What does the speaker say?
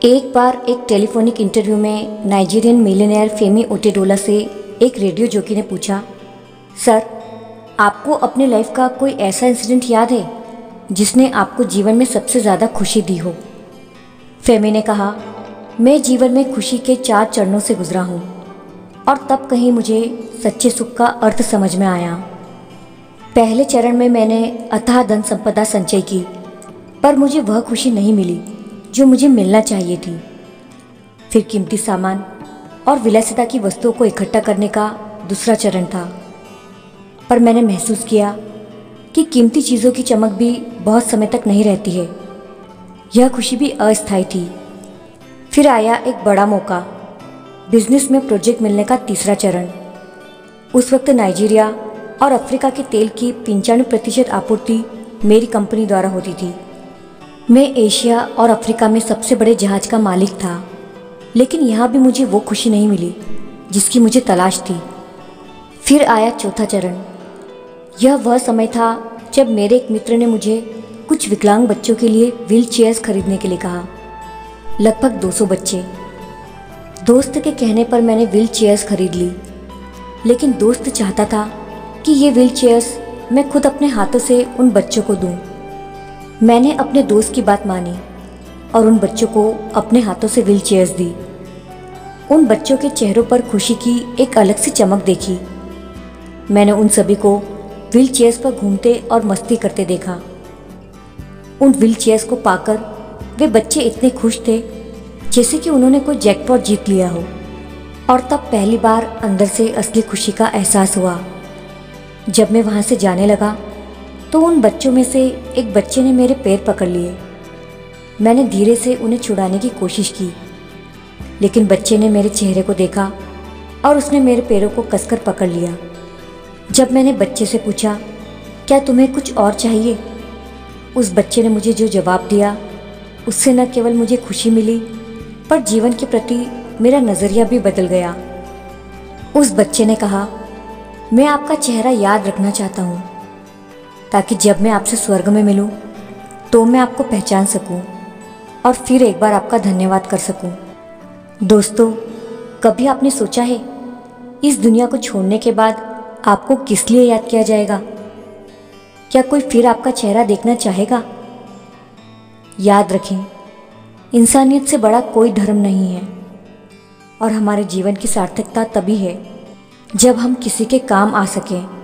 एक बार एक telephonic interview में नाइजीरियन मिलियनेयर फेमी ओटेडोला से एक रेडियो जॉकी ने पूछा, सर, आपको अपने लाइफ का कोई ऐसा इंसिडेंट याद है जिसने आपको जीवन में सबसे ज़्यादा खुशी दी हो? फेमी ने कहा, मैं जीवन में खुशी के 4 चरणों से गुजरा हूँ और तब कहीं मुझे सच्चे सुख का अर्थ समझ में आया। पहले चरण में मैंने अथाह धन संपदा संचय की, पर मुझे वह खुशी नहीं मिली जो मुझे मिलना चाहिए थी। फिर कीमती सामान और विलासिता की वस्तुओं को इकट्ठा करने का दूसरा चरण था, पर मैंने महसूस किया कि कीमती चीज़ों की चमक भी बहुत समय तक नहीं रहती है। यह खुशी भी अस्थायी थी। फिर आया एक बड़ा मौका, बिजनेस में प्रोजेक्ट मिलने का तीसरा चरण। उस वक्त नाइजीरिया और अफ्रीका के तेल की 95% आपूर्ति मेरी कंपनी द्वारा होती थी। मैं एशिया और अफ्रीका में सबसे बड़े जहाज का मालिक था, लेकिन यहाँ भी मुझे वो खुशी नहीं मिली जिसकी मुझे तलाश थी। फिर आया चौथा चरण। यह वह समय था जब मेरे एक मित्र ने मुझे कुछ विकलांग बच्चों के लिए व्हील चेयर्स खरीदने के लिए कहा, लगभग 200 बच्चे। दोस्त के कहने पर मैंने व्हील चेयर्स खरीद ली, लेकिन दोस्त चाहता था कि ये व्हील चेयर्स मैं खुद अपने हाथों से उन बच्चों को दूं। मैंने अपने दोस्त की बात मानी और उन बच्चों को अपने हाथों से व्हील चेयर्स दी। उन बच्चों के चेहरों पर खुशी की एक अलग सी चमक देखी। मैंने उन सभी को व्हील चेयर्स पर घूमते और मस्ती करते देखा। उन व्हील चेयर्स को पाकर वे बच्चे इतने खुश थे जैसे कि उन्होंने कोई जैकपॉट जीत लिया हो। और तब पहली बार अंदर से असली खुशी का एहसास हुआ। जब मैं वहाँ से जाने लगा तो उन बच्चों में से एक बच्चे ने मेरे पैर पकड़ लिए। मैंने धीरे से उन्हें छुड़ाने की कोशिश की, लेकिन बच्चे ने मेरे चेहरे को देखा और उसने मेरे पैरों को कसकर पकड़ लिया। जब मैंने बच्चे से पूछा, क्या तुम्हें कुछ और चाहिए? उस बच्चे ने मुझे जो जवाब दिया, उससे न केवल मुझे खुशी मिली, पर जीवन के प्रति मेरा नज़रिया भी बदल गया। उस बच्चे ने कहा, मैं आपका चेहरा याद रखना चाहता हूँ, ताकि जब मैं आपसे स्वर्ग में मिलूं तो मैं आपको पहचान सकूं और फिर एक बार आपका धन्यवाद कर सकूं। दोस्तों, कभी आपने सोचा है इस दुनिया को छोड़ने के बाद आपको किस लिए याद किया जाएगा? क्या कोई फिर आपका चेहरा देखना चाहेगा? याद रखें, इंसानियत से बड़ा कोई धर्म नहीं है और हमारे जीवन की सार्थकता तभी है जब हम किसी के काम आ सकें।